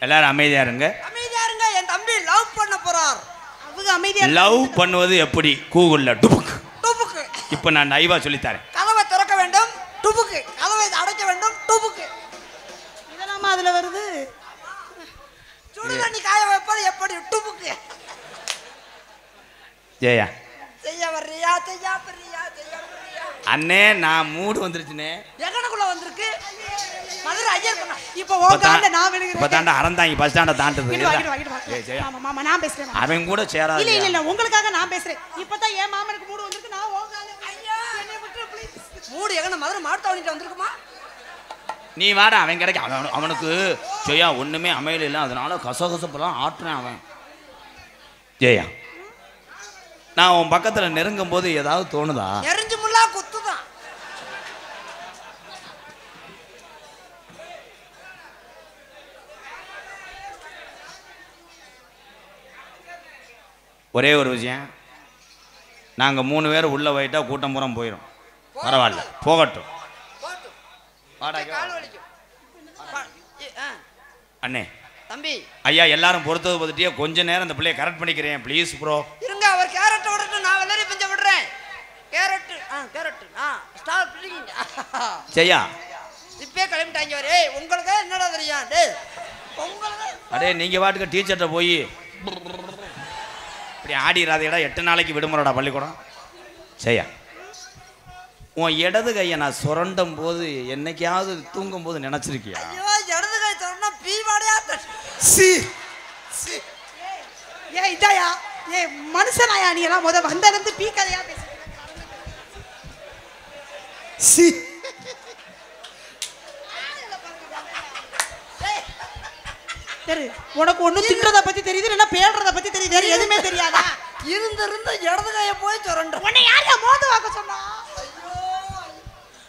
எல்லாரும் அமைதியா இருங்க. அமைதியா இருங்க. என் தம்பி லவ் பண்ண போறார். அவங்க அமைதியா லவ் பண்ணுவது எப்படி? கூகுள்ல டுபுக். டுபுக்கு. இப்போ நான் லைவா சொல்லித்தரேன். கதவை திறக்க வேண்டும், டுபுக்கு. கதவை அடைக்க வேண்டும், டுபுக்கு. இதெல்லாம் அதுல வருது. சுடு தண்ணி காய வைப்பது எப்படி? டுபுக்கு. ஜெயா செய்ய வர்றியா? செய்யா வர்றியா? செய்ய வர்றியா? அண்ணே நான் மூடு வந்துருச்சுனே. எங்கனக்குள்ள வந்திருக்கு? மதுரை ஐயர் பண்ண. இப்போ ஓகாண்ட நான் இப்போ விழுகிறேன். தாண்ட அறந்தாங்க பஸ் ஸ்டாண்ட தாண்டது. வாங்கிட்டு வா. ஏய் ஜெயா மாமா மாமா நான் பேசுறேன். அவன் கூட சேராது. இல்ல இல்ல இல்ல உங்களுக்காக நான் பேசுறேன். இப்பதான் என் மாமனுக்கு மூடு வந்திருக்கு. நான் ஓகால ஐயா என்னை விட்டு ப்ளீஸ். மூடு எங்கன மதுரை மாவட்டவனிட்ட வந்திருக்குமா? நீ வாடா. அவன் கிடைக்க அவனுக்கு ஜெயா ஒண்ணுமே அமையல இல்லை. அதனால கசகசப்பெல்லாம் ஆட்டுறேன் அவன். ஜெயா நான் உன் பக்கத்துல நெருங்கும் போது ஏதாவது தோணுதா? எரிஞ்சு முள்ளா குத்துதான். ஒரே ஒரு விஷயம், நாங்கள் 3 பேர் உள்ள போயிட்டா கூட்டம் பூரா போயிடும். பரவாயில்ல போகட்டும். போட்டு. வாடா கால் வலிக்கும். அண்ணே தம்பி ஐயா எல்லாரும் பொறுத்தது பார்த்துட்டே கொஞ்ச நேரம் இந்த பிள்ளைய கரெக்ட் பண்ணிக்கிறேன் ப்ளீஸ் ப்ரோ. இருங்க. அவர் கேரட் உடட்டும், நான் வெள்ளரி பிஞ்ச கேரட் ஸ்டார் பிடிங்க செய்யா இப்பே கிளம்பிட்டாங்க வரே உங்களுக்கு என்னடா தெரியும் டேய் உங்களுக்கு அடே நீங்க வாட்டுக்கு டீச்சர்ட்ட போய் இப்படி ஆடிடாதேடா 8 நாளைக்கு விடுமுறைடா பள்ளிக்கூடம் செய்யா உன் இடது கையை நான் சுரண்டும் போது என்னைக்காவது தூங்கும் போது நினைச்சிருக்கியா ஐயோ இடது கை சொன்னா பீவாடையா சி ஏ இதாயா ஏ மனுஷனாயா நீ எல்லாம் முத வந்தருந்து பீ கதையா பேசுறீங்க சி சரி உனக்கு ஒண்ணு தின்றத பத்தி தெரியுது இல்ல பேடுறத பத்தி தெரியுது வேற எதுவுமே தெரியாதா இருந்த இடது கையை போய் சுரண்டும் உன்னை யாரையா மோந்து வாக்க சொன்னா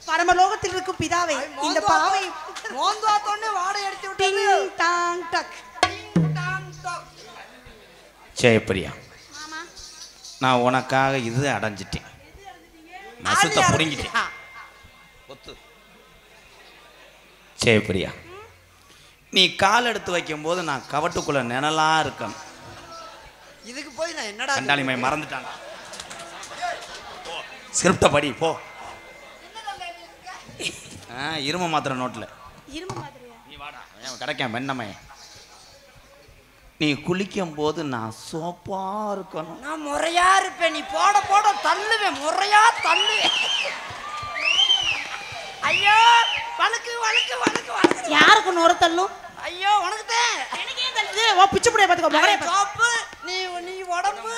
பரமலோகத்தில் இருக்கும் பிதாவை இந்த பாவை மோந்தாத்தோன்னு வாடை அடிச்சு டிங் விட்டது டாங் டக் ஜெயப்பிரியா மாமா நான் உனக்காக இது அடைஞ்சிட்டேன் நசுத்த புடுங்கிட்டேன் ஒத்து ஜெயப்பிரியா நீ கால் எடுத்து வைக்கும்போது நான் கவட்டுக்குள்ள நிழலா இருக்கணும் இதுக்கு போய் நான் என்னடா கண்டாளிமை மறந்துட்டாங்க ஸ்கிரிப்ட படி போ இரும மாத்திர நோட்ல இரும்பு மாதிரியா நீ வாடா கிடைக்காம வெண்ணமே நீ குளிக்கும் போது நான் சோப்பா இருக்கணும் நான் முறையா இருப்பேன் நீ போட போட தள்ளுவேன் முறையா தள்ளுவேன் ஐயோ வழுக்கு வழுக்கு வழுக்கு வழுக்கு யாருக்கு நோர தள்ளும் ஐயோ உனக்கு தான் எனக்கே தள்ளுது ஓ பிச்சு புடிய பாத்துக்கோ மகரே சோப்பு நீ நீ உடம்பு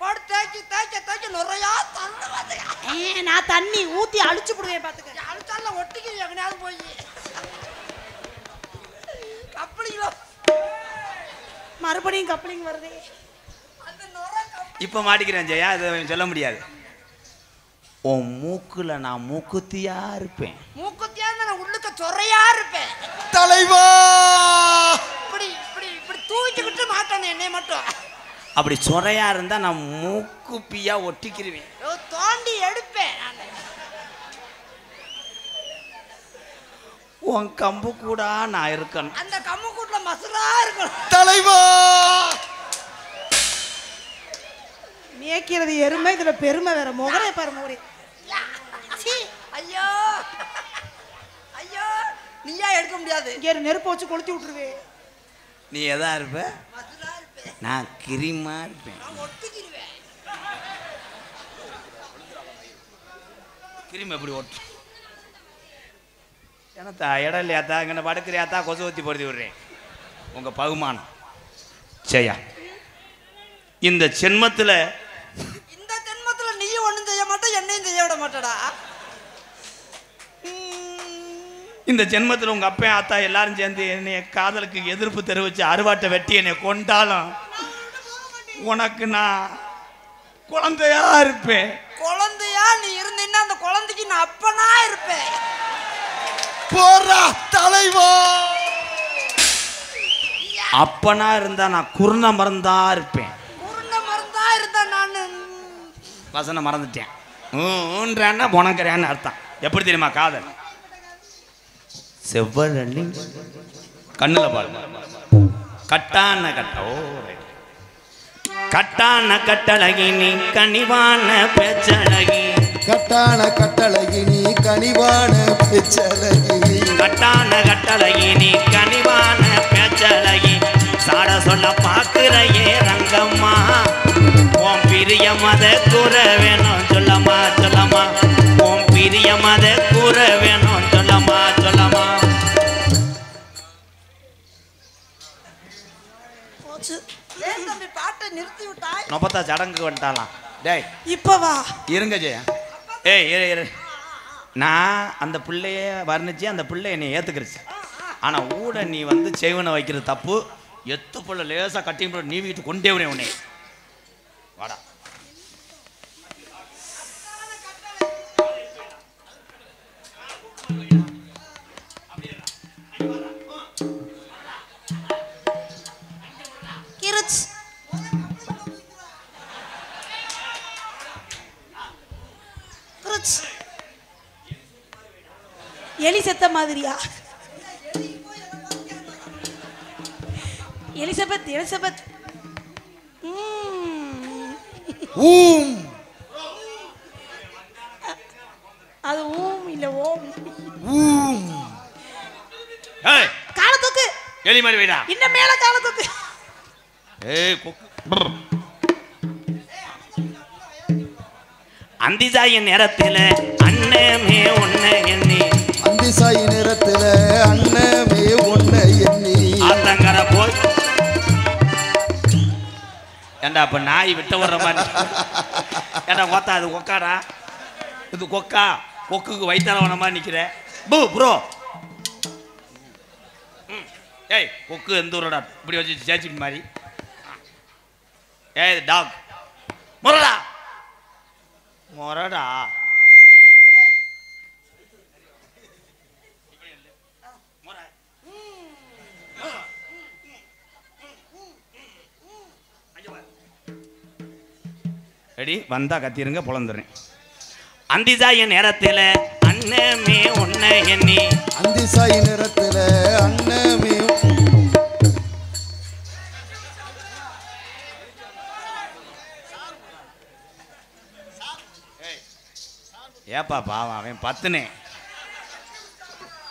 போட்டு தேய்ச்சி தேய்ச்சி தேய்ச்சி நிறையா தள்ளுவாது நான் தண்ணி ஊத்தி அழிச்சு புடுவேன் பாத்துக்க அழுத்தால ஒட்டிக்கிறீ எங்கனையாவது போய் கப்பலிங்களோ மறுபடியும் கப்ளிங் வருதே அந்த நுரை இப்ப மாட்டிக்கிறேன் ஜெயா இதை சொல்ல முடியாது உன் மூக்குல நான் மூக்குத்தியா இருப்பேன் மூக்குத்தியா நான் உள்ளுக்க சொறையா இருப்பேன் தலைவா இப்படி இப்படி இப்படி தூக்கிக்கிட்டு மாட்டானே என்னை மட்டும் அப்படி சொறையா இருந்தா நான் மூக்குப்பியா ஒட்டிக்கிருவேன் தோண்டி எடுப்பேன் நான் உன் கம்பு கூட நான் இருக்கணும் அந்த கம்மு கூட்டுல மசுரா இருக்கணும் தலைவா மேய்க்கிறது எருமை இதுல பெருமை வேற முகரே பாரு முகரே ஐயோ ஐயோ நீயா எடுக்க முடியாது இங்க நெருப்பு வச்சு கொளுத்தி விட்டுருவே நீ எதா இருப்ப மசுரா இருப்பேன் நான் கிரிமா இருப்பேன் நான் ஒட்டிக்கிருவேன் கிரிம் எப்படி ஒட்டு ஏன்னாத்தா இடம் இல்லையாத்தா இங்கே படுக்கிறியாத்தா கொசு ஊற்றி பொருத்தி விடுறேன் உங்க பகுமானம் செய்யா இந்த ஜென்மத்தில் இந்த ஜென்மத்துல நீயும் ஒண்ணும் செய்ய மாட்டேன் என்னையும் செய்ய விட மாட்டடா இந்த ஜென்மத்தில் உங்க அப்பா ஆத்தா எல்லாரும் சேர்ந்து என்னைய காதலுக்கு எதிர்ப்பு தெரிவிச்சு அருவாட்டை வெட்டி என்னை கொண்டாலும் உனக்கு நான் குழந்தையா இருப்பேன் குழந்தையா நீ இருந்தீன்னா அந்த குழந்தைக்கு நான் அப்பனா இருப்பேன் போறா தலைவா அப்பனா இருந்தா நான் குருண மறந்தா இருப்பேன் உருண்ட மருந்தா இருந்தா நான் வசனம் மறந்துட்டேன் ஊன்றான்னா உனக்குறான்னு அர்த்தம் எப்படி தெரியுமா காதல் செவ்வழி கண்ணுல பாருங்க கட்டான கட்ட ஓ கட்டான கட்டழகி நீ கனிவான பேச்சழகி கட்டான கட்டழகி நீ கனிவான பேச்சழகி கட்டான கட்டழகி நீ கனிவான பேச்சழகி சாட சொல்ல பாக்குறையே ரங்கம்மா உன் பிரிய மத கூற வேணும் சொல்லம்மா சொல்லம்மா உன் பிரிய மத கூற வேணும் சொல்லம்மா சொல்லம்மா ஏன் தம்பி பாட்டை நிறுத்தி விட்டாய் நொப்பத்தா சடங்குக்கு வந்துட்டாலாம் டேய் இப்ப வா இருங்க ஜெயா ஏய் இரு இரு நான் அந்த பிள்ளைய வர்ணிச்சு அந்த பிள்ளை என்னை ஏத்துக்கிருச்சு ஆனா ஊட நீ வந்து செய்வனை வைக்கிறது தப்பு எத்து பிள்ளை லேசா கட்டி நீ வீட்டு கொண்டே விட உன்னை வாடா கிருச் கிருச் எலி செத்த மாதிரியா எலிசபெத் எலிசபெத் ஊம் எலி மாதிரி வைடா. இன்னும் மேல கால தூக்கு. ஏய் கொக்கு. அந்திசாய நேரத்தில் அண்ணமே ஒன்ன எண்ணி. அந்திசாய நேரத்தில் அண்ணமே ஒன்ன எண்ணி. ஆத்தங்கர போய். ஏண்டா அப்ப நாய் விட்ட வர்ற மாதிரி. ஏண்டா கொத்தா அது கொக்காடா. இது கொக்கா. கொக்குக்கு வைத்தால மாதிரி நிக்கிற. ப்ரோ. ஏய் கொக்கு எந்த ஊரோட இப்படி வச்சு சேச்சிட்டு மாதிரி. ஏய் டாக். முரடா. முரடா. ரெடி வந்தா கத்திருங்க பொழந்துறேன். அந்திசாய நேரத்தில் அண்ணமே ஒன்ன எண்ணி. அந்திசாய நேரத்தில் அண்ணமே. ஏப்பா பாவம் அவன் பத்துனே.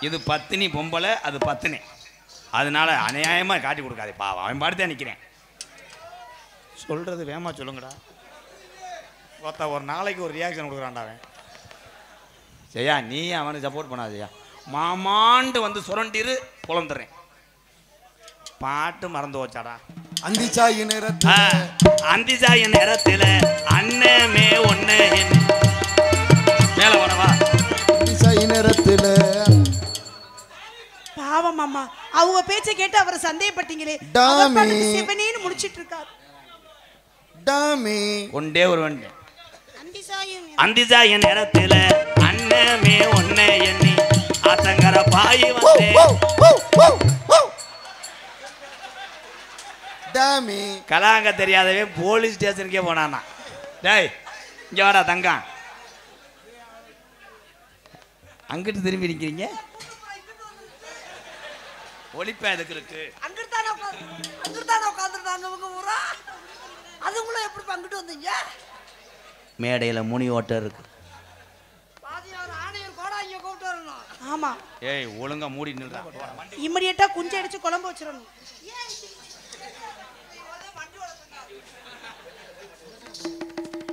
இது பத்தினி பொம்பளை அது பத்துனே. அதனால அநியாயமா காட்டி கொடுக்காதே பாவம். அவன் பாடுத்தே நிற்கிறேன். சொல்றது வேமா சொல்லுங்கடா. பார்த்தா ஒரு நாளைக்கு ஒரு ரியாக்ஷன் கொடுக்குறான்டா அவன். ஜெயா நீ அவனுக்கு சப்போர்ட் பண்ணாத ஜெயா. மாமாண்டு வந்து சுரண்டிரு புலந்துடுறேன். பாட்டு மறந்து வச்சாடா. அந்திசாய நேரத்தில் அந்திசாய நேரத்தில் அண்ணமே ஒன்று மேலே வரவா. அந்திசாய நேரத்தில் பாவம் அம்மா அவங்க பேச்சை கேட்டு அவரை சந்தேகப்பட்டீங்களே. சிவனேன்னு முடிச்சிட்டு இருக்காரு. டாமி கொண்டே ஒரு வண்டி. அந்திசாய நேரத்தில் அண்ணமே ஒன்ன எண்ணி. ஆத்தங்கர பாய் வந்து டாமி கலாங்க தெரியாதவே போலீஸ் ஸ்டேஷனுக்கே போனானா. டேய் இங்க வாடா தங்கம். அங்கிட்டு திரும்பி நிக்கிறீங்க. ஒளிப்பா எதுக்கு இருக்கு? அங்கிட்டான உட்காந்துருந்தாங்க உங்க ஊரா. அதுக்குள்ள எப்படி பங்கிட்டு வந்தீங்க? மேடையில முனி ஓட்டம் இருக்கு. ஆணையர் கூட இங்க கூப்பிட்டு வரணும். ஆமா. ஏய் ஒழுங்கா மூடி நில்றா. இமிடியேட்டா குஞ்சு அடிச்சு குழம்பு வச்சிரணும்.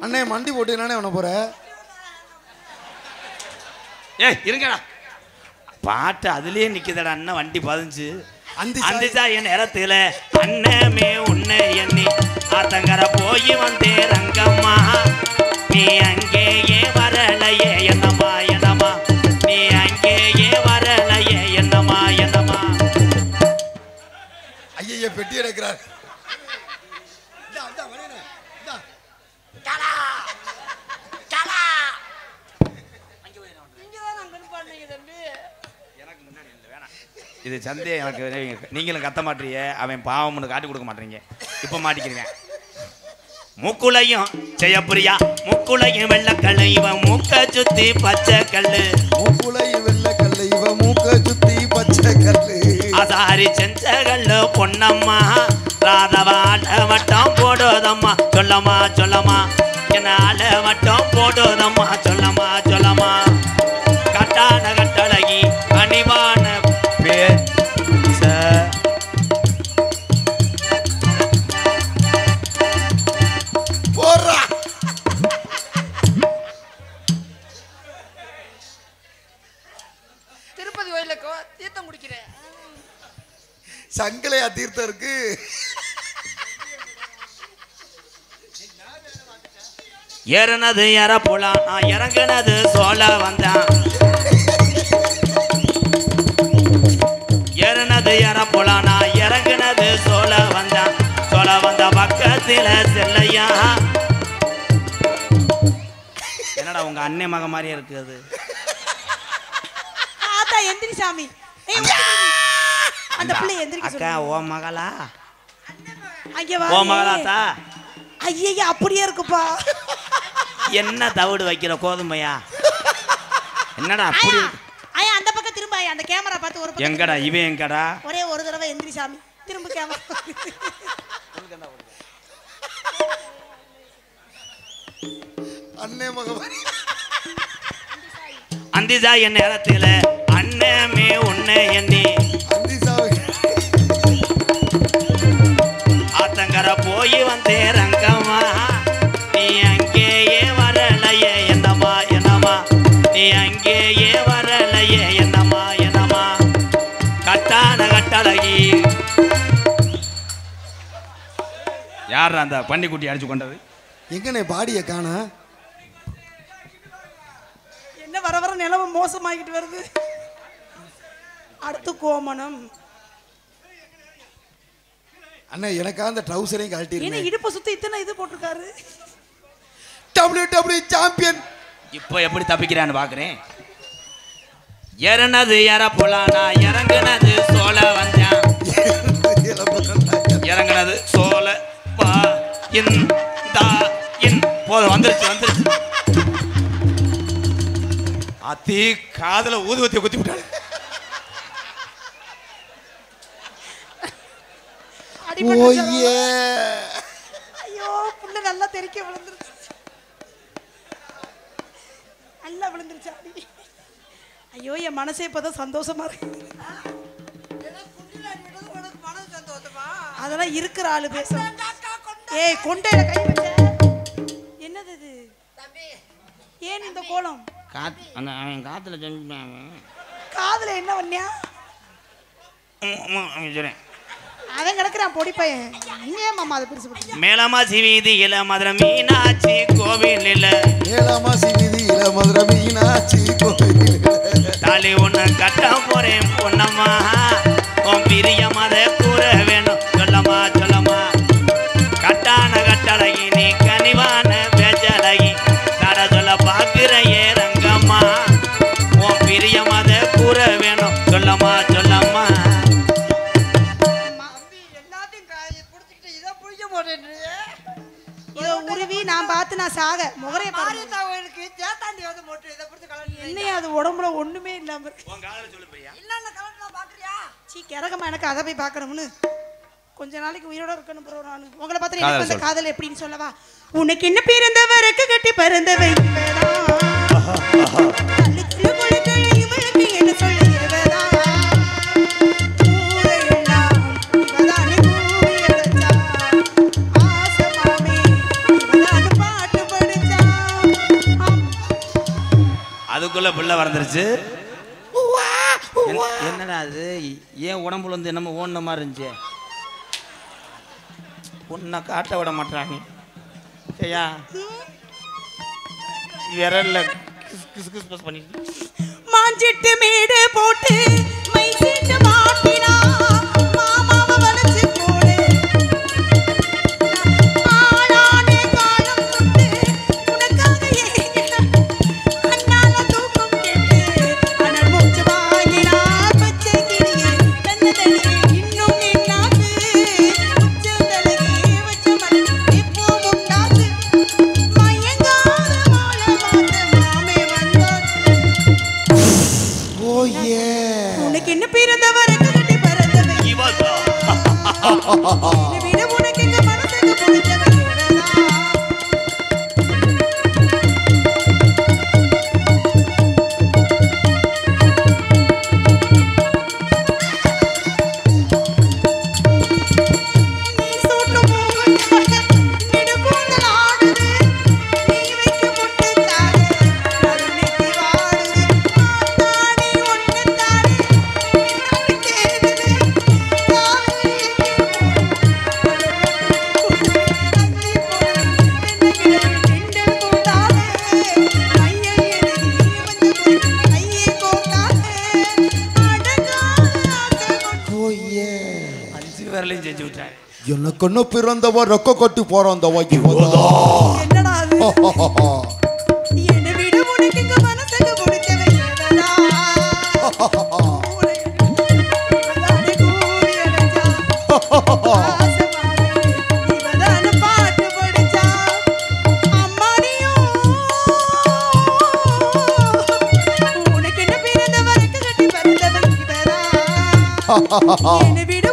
அண்ணே மண்டி போட்டு நானே அவனை போற. ஏய் இருங்கடா. பாட்டு அதுலயே நிக்குதடா. அண்ணன் வண்டி பதிஞ்சு. அந்திசாய நேரத்துல அண்ணமே உன்னை எண்ணி. ஆத்தங்கர போய் வந்தே ரங்கம்மா. நீ அங்கேயே வரலையே என்னம்மா என்னம்மா. நீ அங்கேயே வரலையே என்னம்மா என்னம்மா. ஐயா பெட்டி எடுக்கிறார். இது சந்தே எனக்கு நீங்களும் கத்த மாட்டீங்க. அவன் பாவம்னு காட்டி கொடுக்க மாட்டீங்க. இப்ப மாட்டிக்கிறீங்க. மூக்குலையும் ஜெயப்பிரியா மூக்குலையும் வெள்ளக்கல்லு இவன் மூக்க சுத்தி பச்சை கல்லு. மூக்குலையும் வெள்ளக்கல்லு இவன் மூக்க சுத்தி பச்சை கல்லு. அசாரி செஞ்ச கல்லு பொன்னம்மா. ராதவால வட்டம் போடுதம்மா. சொல்லம்மா சொல்லம்மா என்னால வட்டம் போடுதம்மா. சொல்லம்மா சொல்லம்மா. கட்டான கட்டழகி கனிவான பேர் போடுறா. திருப்பதி கோயில தீர்த்தம் குடிக்கிறேன். சங்கலையா தீர்த்தம் இருக்கு. ஏறனது ஏற போலாம். நான் இறங்கினது சோழ வந்தான். ஏறனது ஏற போலாம். நான் இறங்கினது சோழ வந்தான். சோழ வந்த பக்கத்துல செல்லையா. என்னடா உங்க அண்ணே மக மாதிரியே இருக்கு அது. ஆத்தா எந்திரி சாமி. அந்த பிள்ளை எந்திரிக்க அக்கா ஓ மகளா. அங்க வா. ஓ மகளாத்தா. ஐயா அப்படியே இருக்குப்பா. என்ன தவிடு வைக்கிற கோதுமையா. என்னடா அப்படி. ஐயா அந்த பக்கம் திரும்ப. ஐயா அந்த கேமரா பார்த்து ஒரு பக்கம். எங்கடா இவன் எங்கடா. ஒரே ஒரு தடவை எந்திரி சாமி. திரும்ப கேமரா. அண்ணே மகன். அந்திசாய நேரத்தில் அண்ணமே உன்னை எண்ணி. அந்திசாய போய் வந்தேன் ரங்கம்மா நீ அங்கேயே வரலையே என்னம்மா என்னம்மா நீ அங்கேயே வரலையே என்னம்மா என்னம்மா கட்டான கட்டழகி. யார் அந்த பன்னிக்குட்டி அடிச்சு கொண்டது? எங்கண்ணே பாடியை காணா? என்ன வர வர நிலவு மோசமாகிட்டு வருது. அடுத்து கோமணம். அண்ணா எனக்கா அந்த ட்ரௌசரையும் என்ன கழட்டிருக்கேன். இடுப்பு சுத்தி இத்தனை இது போட்டிருக்காரு. WWE champion. இப்போ எப்படி தப்பிக்கிறான்னு பாக்குறேன். ஏறனது ஏற போலானா இறங்குனது சோழ வந்தான் இறங்குனது சோழ வா இந்தா இன் போதும் வந்துருச்சு வந்துருச்சு. அத்தி காதுல ஊதுவத்திய குத்தி விட்டாள். ஓயே ஐயோ புள்ள நல்லா தெறிக்க விழுந்துருச்சு. நல்லா விழுந்துருச்சு அடி. ஐயோ என் மனசே இப்பதான் சந்தோஷமா இருக்கு. அதெல்லாம் இருக்கிற ஆளு பேசும். ஏய் கொண்டையில கை வச்ச என்னது இது? ஏன் இந்த கோலம்? அவன் காத்துல காதுல என்ன பண்ணியா? அவன் கிடக்குறான் பொடி பையன். ஏன் மாமா அதை பெருசு பண்ணி? மேலமாசி வீதியில மதுரை மீனாட்சி கோவில் இல்ல ஏழாமாசி வீதியில மதுரை மீனாட்சி கோவில் தாலி ஒண்ணு கட்ட போறேன் பொன்னம்மா உன் பிரிய மத கூற வேணும் சொல்லம்மா சொல்லம்மா கட்டான கட்டழகி நீ கனிவான பேச்சழகி தட சொல்ல பாக்குற ஏ ரங்கம்மா உன் பிரிய மத கூற வேணும் சொல்லம்மா சொல்லம்மா. இதோ உருவி நான் பார்த்து நான் சாக முகரைய பாரு. என்னையா அது உடம்புல ஒண்ணுமே இல்லாம இருக்கு. சீ கிறகமா எனக்கு அதை போய் பார்க்கணும்னு கொஞ்ச நாளைக்கு உயிரோட இருக்கணும் ப்ரோ. நான் உங்களை பார்த்து எனக்கு அந்த காதல் எப்படின்னு சொல்லவா? உனக்கு என்ன பிறந்தவருக்கு கட்டி பிறந்தவை என்ன சொல்லுவதா அதுக்குள்ள பிள்ளை வளர்ந்துருச்சு. என்னடா அது? ஏன் உடம்புல வந்து என்னமோ ஓடின மாதிரி இருந்துச்சு. உன்னை காட்ட விட மாட்டாங்க. சரியா விரல்ல கிஸ் கிஸ் பஸ் பண்ணி மாஞ்சிட்டு மேடு போட்டு மை சீட்டு மாட்டினா மாமாவை வளைச்சு போடு ஆளானே காலம் தொட்டு உனக்காக ஏங்கினான் அண்ணால தூக்கம் கேட்டு அனல் மூச்சு வாங்கினார் பச்சை கிளியே தன்னதனியே இன்னும் நின்னாது உச்சந்தலையே வச்ச மலை இப்போ முட்டாது மயங்காத மாலை மாத்த மாமே வந்தார். ஓயே உனக்கு என்ன பிறந்தவருக்கு கட்டி பிறந்தவை இவதா என்னை விட உனக்கு எங்க மனசுக்கு பிடிச்சவை இவதான். நீ சூட்டும் பூவுக்காக நெடுங்கூந்தல் ஆடுது. நீ வைக்கும் முட்டுக்காக கருணைக்கு வாடுது. ஆத்தாடி ஒண்ணுத்தானே என்னால கேடுது. காதல் எங்கே அள்ளி போடு தென்னகிழக்கு தெண்டல் போட்டாலே மையை எழுதி வந்து கையை கோட்டாலே அடங்காத ஆசை கொண்டு ஓயே 5 விரலையும் செஞ்சு விட்டாங்க. எனக்கு ஒண்ணு பிறந்தவ ரொக்க கொட்டி போறந்தவ இவதா. என்னடா அது? என்னை விட உனக்கு எங்க மனசுக்கு பிடிச்சவை இவதா. இவதானே கூவி அடைஞ்சா. ஆசமானே இவதானே பாட்டு படிச்சா. அம்மாடியும் உனக்கு என்ன பிறந்தவருக்கு கட்டி பிறந்தவை இவதா. என்னை விட